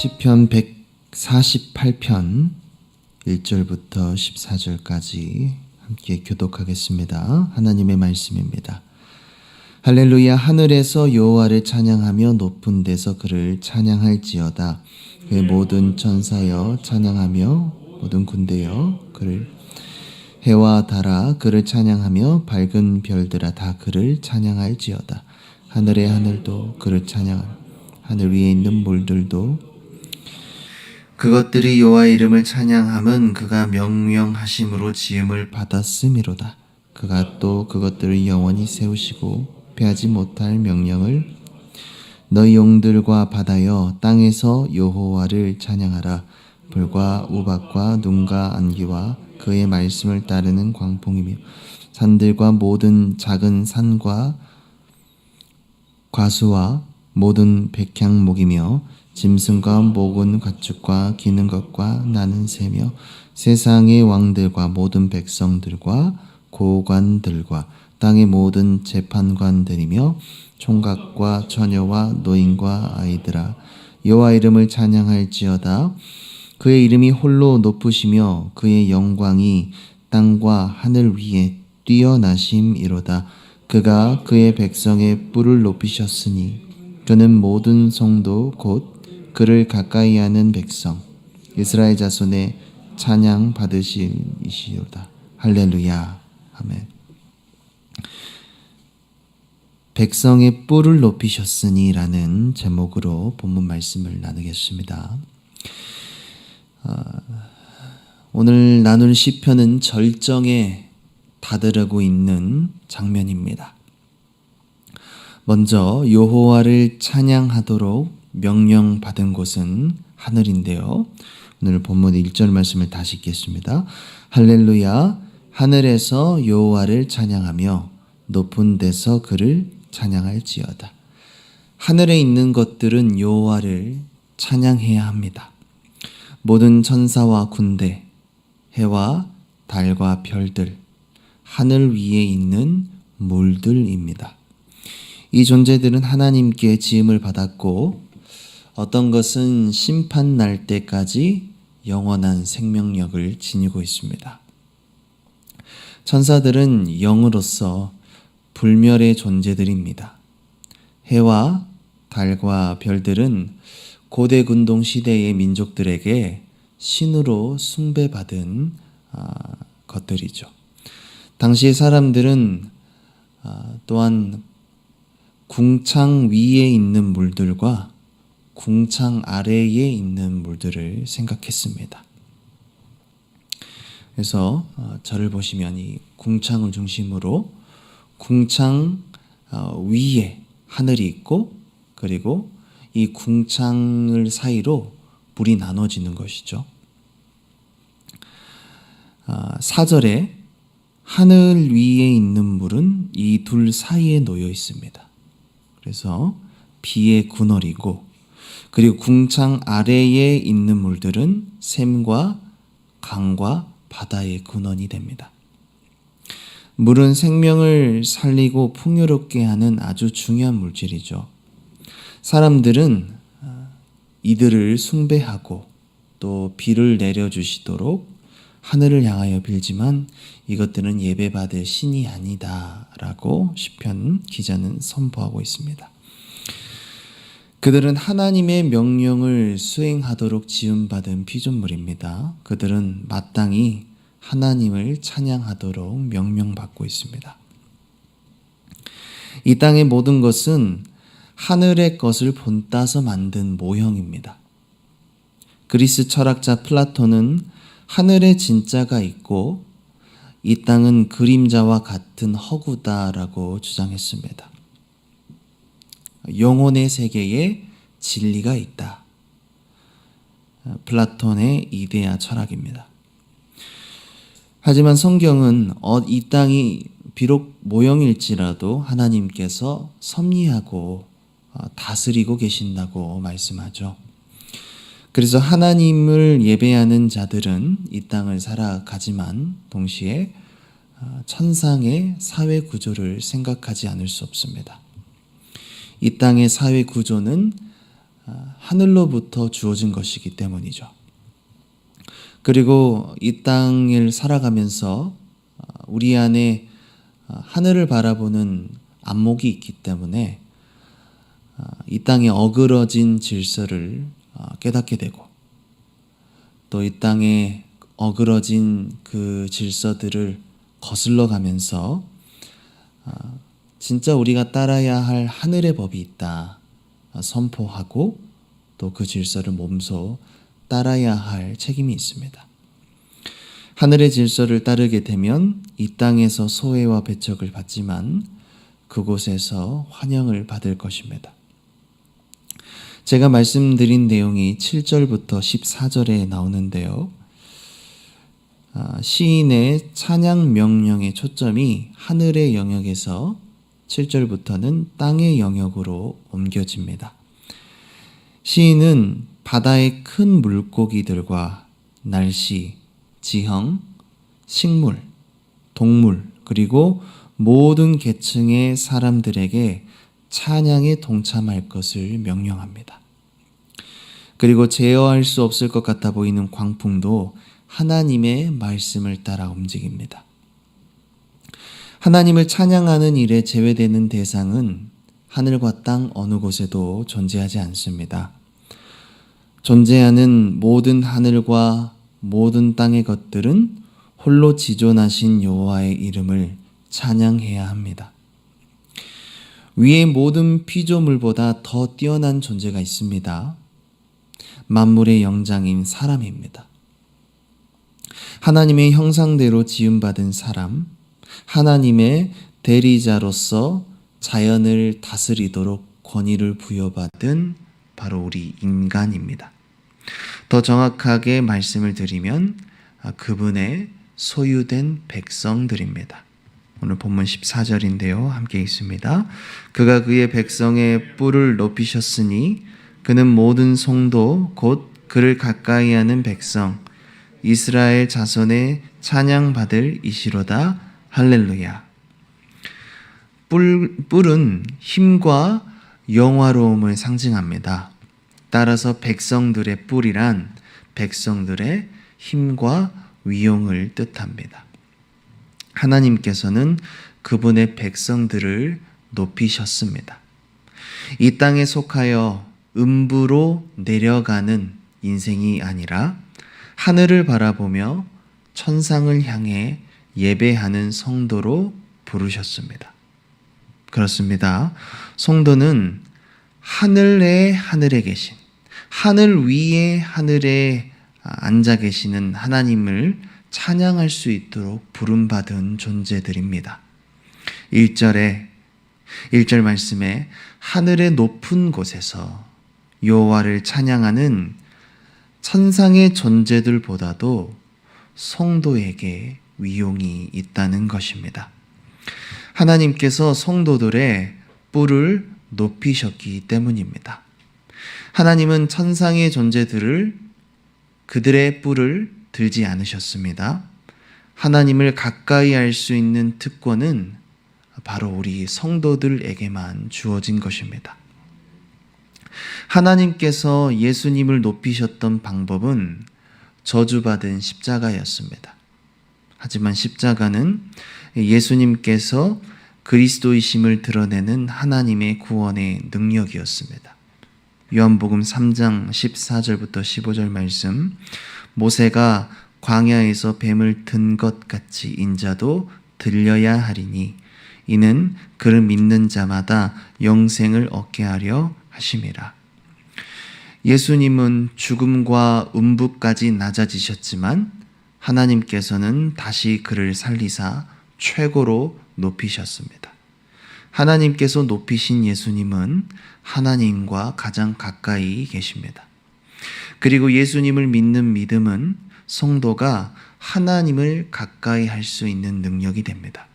시편 148편 1절부터 14절까지 함께 교독하겠습니다. 하나님의 말씀입니다. 할렐루야. 하늘에서 여호와를 찬양하며 높은 데서 그를 찬양할지어다. 그의 모든 천사여 찬양하며 모든 군대여 그를 해와 달아 그를 찬양하며 밝은 별들아 다 그를 찬양할지어다. 하늘의 하늘도 그를 찬양하며 하늘 위에 있는 물들도 그것들이 여호와의 이름을 찬양함은 그가 명령하심으로 지음을 받았음이로다. 그가 또 그것들을 영원히 세우시고 패하지 못할 명령을 너희 용들과 바다여 땅에서 여호와를 찬양하라. 불과 우박과 눈과 안개와 그의 말씀을 따르는 광풍이며 산들과 모든 작은 산과 과수와 모든 백향목이며 짐승과 목은 가축과 기는 것과 나는 새며 세상의 왕들과 모든 백성들과 고관들과 땅의 모든 재판관들이며 총각과 처녀와 노인과 아이들아 여호와 이름을 찬양할지어다. 그의 이름이 홀로 높으시며 그의 영광이 땅과 하늘 위에 뛰어나심이로다. 그가 그의 백성의 뿔을 높이셨으니 그는 모든 성도 곧 그를 가까이 하는 백성 이스라엘 자손의 찬양 받으시리이시로다. 할렐루야. 아멘. 백성의 뿔을 높이셨으니 라는 제목으로 본문 말씀을 나누겠습니다. 오늘 나눌 시편은 절정에 다다르고 있는 장면입니다. 먼저 여호와를 찬양하도록 명령받은 곳은 하늘인데요. 오늘 본문 1절 말씀을 다시 읽겠습니다. 할렐루야. 하늘에서 여호와를 찬양하며 높은 데서 그를 찬양할지어다. 하늘에 있는 것들은 여호와를 찬양해야 합니다. 모든 천사와 군대, 해와 달과 별들, 하늘 위에 있는 물들입니다. 이 존재들은 하나님께 지음을 받았고 어떤 것은 심판 날 때까지 영원한 생명력을 지니고 있습니다. 천사들은 영으로서 불멸의 존재들입니다. 해와 달과 별들은 고대 근동 시대의 민족들에게 신으로 숭배받은 것들이죠. 당시의 사람들은 또한 궁창 위에 있는 물들과 궁창 아래에 있는 물들을 생각했습니다. 그래서 절을 보시면 이 궁창을 중심으로 궁창 위에 하늘이 있고 그리고 이 궁창을 사이로 물이 나눠지는 것이죠. 4절에 하늘 위에 있는 물은 이 둘 사이에 놓여 있습니다. 그래서 비의 군월이고 그리고 궁창 아래에 있는 물들은 샘과 강과 바다의 근원이 됩니다. 물은 생명을 살리고 풍요롭게 하는 아주 중요한 물질이죠. 사람들은 이들을 숭배하고 또 비를 내려주시도록 하늘을 향하여 빌지만 이것들은 예배받을 신이 아니다라고 시편 기자는 선포하고 있습니다. 그들은 하나님의 명령을 수행하도록 지음받은 피조물입니다. 그들은 마땅히 하나님을 찬양하도록 명령받고 있습니다. 이 땅의 모든 것은 하늘의 것을 본따서 만든 모형입니다. 그리스 철학자 플라톤은 하늘에 진짜가 있고 이 땅은 그림자와 같은 허구다라고 주장했습니다. 영혼의 세계에 진리가 있다. 플라톤의 이데아 철학입니다. 하지만 성경은 이 땅이 비록 모형일지라도 하나님께서 섭리하고 다스리고 계신다고 말씀하죠. 그래서 하나님을 예배하는 자들은 이 땅을 살아가지만 동시에 천상의 사회 구조를 생각하지 않을 수 없습니다. 이 땅의 사회 구조는 하늘로부터 주어진 것이기 때문이죠. 그리고 이 땅을 살아가면서 우리 안에 하늘을 바라보는 안목이 있기 때문에 이 땅의 어그러진 질서를 깨닫게 되고, 또 이 땅에 어그러진 그 질서들을 거슬러 가면서 진짜 우리가 따라야 할 하늘의 법이 있다 선포하고, 또 그 질서를 몸소 따라야 할 책임이 있습니다. 하늘의 질서를 따르게 되면 이 땅에서 소외와 배척을 받지만 그곳에서 환영을 받을 것입니다. 제가 말씀드린 내용이 7절부터 14절에 나오는데요. 시인의 찬양 명령의 초점이 하늘의 영역에서 7절부터는 땅의 영역으로 옮겨집니다. 시인은 바다의 큰 물고기들과 날씨, 지형, 식물, 동물, 그리고 모든 계층의 사람들에게 찬양에 동참할 것을 명령합니다. 그리고 제어할 수 없을 것 같아 보이는 광풍도 하나님의 말씀을 따라 움직입니다. 하나님을 찬양하는 일에 제외되는 대상은 하늘과 땅 어느 곳에도 존재하지 않습니다. 존재하는 모든 하늘과 모든 땅의 것들은 홀로 지존하신 여호와의 이름을 찬양해야 합니다. 위의 모든 피조물보다 더 뛰어난 존재가 있습니다. 만물의 영장인 사람입니다. 하나님의 형상대로 지음받은 사람, 하나님의 대리자로서 자연을 다스리도록 권위를 부여받은 바로 우리 인간입니다. 더 정확하게 말씀을 드리면 그분의 소유된 백성들입니다. 오늘 본문 14절인데요. 함께 읽습니다. 그가 그의 백성의 뿔을 높이셨으니 그는 모든 성도 곧 그를 가까이 하는 백성 이스라엘 자손의 찬양받을 이시로다. 할렐루야. 뿔은 힘과 영화로움을 상징합니다. 따라서 백성들의 뿔이란 백성들의 힘과 위용을 뜻합니다. 하나님께서는 그분의 백성들을 높이셨습니다. 이 땅에 속하여 음부로 내려가는 인생이 아니라 하늘을 바라보며 천상을 향해 예배하는 성도로 부르셨습니다. 그렇습니다. 성도는 하늘에 계신, 하늘 위에 하늘에 앉아 계시는 하나님을 찬양할 수 있도록 부름받은 존재들입니다. 1절 말씀에 하늘의 높은 곳에서 여호와를 찬양하는 천상의 존재들보다도 성도에게 위용이 있다는 것입니다. 하나님께서 성도들의 뿔을 높이셨기 때문입니다. 하나님은 천상의 존재들을 그들의 뿔을 들지 않으셨습니다. 하나님을 가까이 할 수 있는 특권은 바로 우리 성도들에게만 주어진 것입니다. 하나님께서 예수님을 높이셨던 방법은 저주받은 십자가였습니다. 하지만 십자가는 예수님께서 그리스도이심을 드러내는 하나님의 구원의 능력이었습니다. 요한복음 3장 14절부터 15절 말씀, 모세가 광야에서 뱀을 든 것 같이 인자도 들려야 하리니 이는 그를 믿는 자마다 영생을 얻게 하려 하심이라. 예수님은 죽음과 음부까지 낮아지셨지만 하나님께서는 다시 그를 살리사 최고로 높이셨습니다. 하나님께서 높이신 예수님은 하나님과 가장 가까이 계십니다. 그리고 예수님을 믿는 믿음은 성도가 하나님을 가까이 할 수 있는 능력이 됩니다.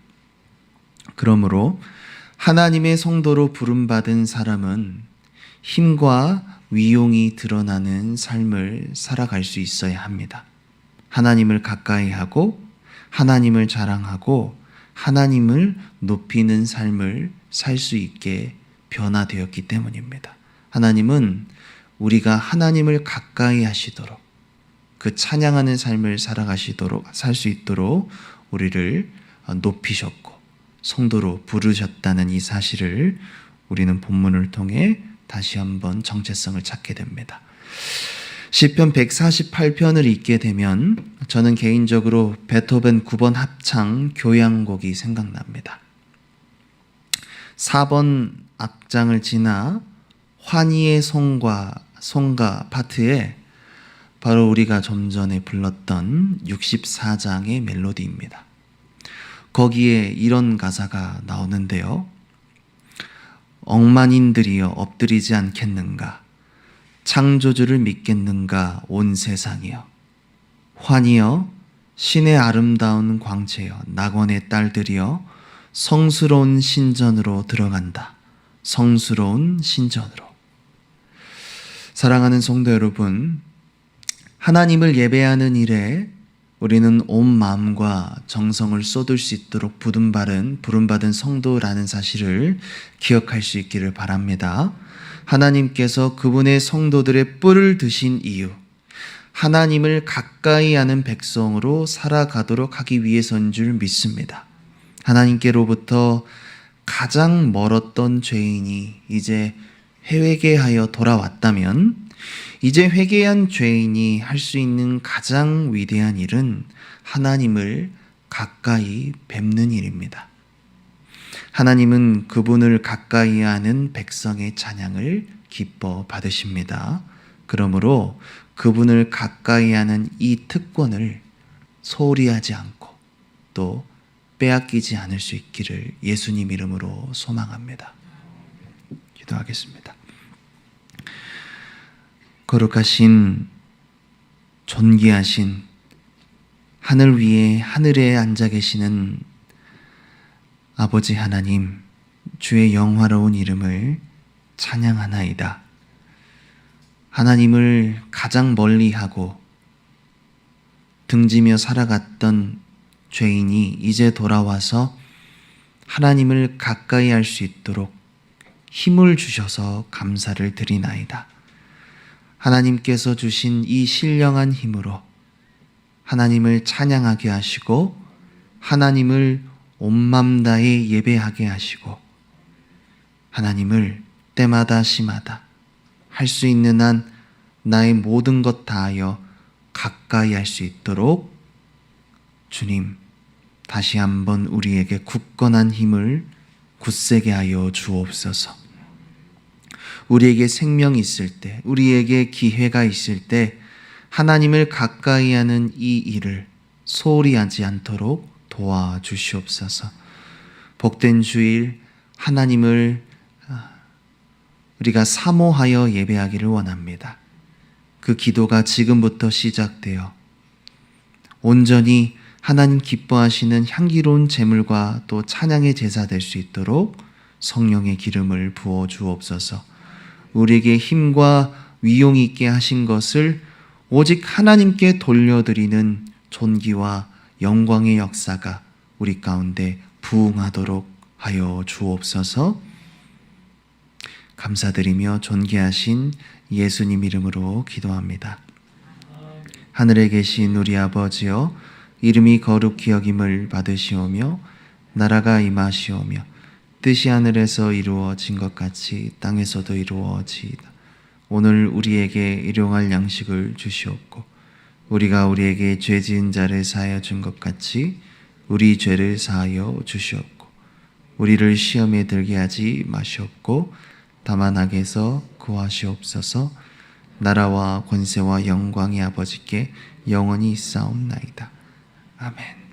그러므로 하나님의 성도로 부름받은 사람은 힘과 위용이 드러나는 삶을 살아갈 수 있어야 합니다. 하나님을 가까이 하고 하나님을 자랑하고 하나님을 높이는 삶을 살 수 있게 변화되었기 때문입니다. 하나님은 우리가 하나님을 가까이 하시도록 그 찬양하는 삶을 살 수 있도록 우리를 높이셨고 성도로 부르셨다는 이 사실을 우리는 본문을 통해 다시 한번 정체성을 찾게 됩니다. 시편 148편을 읽게 되면 저는 개인적으로 베토벤 9번 합창 교향곡이 생각납니다. 4번 악장을 지나 환희의 송가 파트에 바로 우리가 좀 전에 불렀던 64장의 멜로디입니다. 거기에 이런 가사가 나오는데요. 억만인들이여 엎드리지 않겠는가? 창조주를 믿겠는가 온 세상이여. 환희여 신의 아름다운 광채여 낙원의 딸들이여 성스러운 신전으로 들어간다. 성스러운 신전으로. 사랑하는 성도 여러분, 하나님을 예배하는 일에 우리는 온 마음과 정성을 쏟을 수 있도록 부름받은 성도라는 사실을 기억할 수 있기를 바랍니다. 하나님께서 그분의 성도들의 뿔을 드신 이유, 하나님을 가까이 하는 백성으로 살아가도록 하기 위해서인 줄 믿습니다. 하나님께로부터 가장 멀었던 죄인이 이제 회개하여 돌아왔다면 이제 회개한 죄인이 할 수 있는 가장 위대한 일은 하나님을 가까이 뵙는 일입니다. 하나님은 그분을 가까이 하는 백성의 찬양을 기뻐 받으십니다. 그러므로 그분을 가까이 하는 이 특권을 소홀히 하지 않고 또 빼앗기지 않을 수 있기를 예수님 이름으로 소망합니다. 기도하겠습니다. 거룩하신 존귀하신 하늘 위에 하늘에 앉아 계시는 아버지 하나님, 주의 영화로운 이름을 찬양하나이다. 하나님을 가장 멀리하고 등지며 살아갔던 죄인이 이제 돌아와서 하나님을 가까이 할 수 있도록 힘을 주셔서 감사를 드리나이다. 하나님께서 주신 이 신령한 힘으로 하나님을 찬양하게 하시고 하나님을 온맘 다해 예배하게 하시고 하나님을 때마다 시마다 할 수 있는 한 나의 모든 것 다하여 가까이 할 수 있도록 주님 다시 한번 우리에게 굳건한 힘을 굳세게 하여 주옵소서. 우리에게 생명이 있을 때, 우리에게 기회가 있을 때 하나님을 가까이 하는 이 일을 소홀히 하지 않도록 도와주시옵소서. 복된 주일 하나님을 우리가 사모하여 예배하기를 원합니다. 그 기도가 지금부터 시작되어 온전히 하나님 기뻐하시는 향기로운 제물과 또 찬양의 제사 될 수 있도록 성령의 기름을 부어 주옵소서. 우리에게 힘과 위용이 있게 하신 것을 오직 하나님께 돌려드리는 존귀와 영광의 역사가 우리 가운데 부응하도록 하여 주옵소서. 감사드리며 존귀하신 예수님 이름으로 기도합니다. 하늘에 계신 우리 아버지여, 이름이 거룩히 여김을 받으시오며 나라가 임하시오며 뜻이 하늘에서 이루어진 것 같이 땅에서도 이루어지이다. 오늘 우리에게 일용할 양식을 주시옵고 우리가 우리에게 죄 지은 자를 사하여 준 것 같이 우리 죄를 사하여 주시옵고 우리를 시험에 들게 하지 마시옵고 다만 악에서 구하시옵소서. 나라와 권세와 영광이 아버지께 영원히 있사옵나이다. 아멘.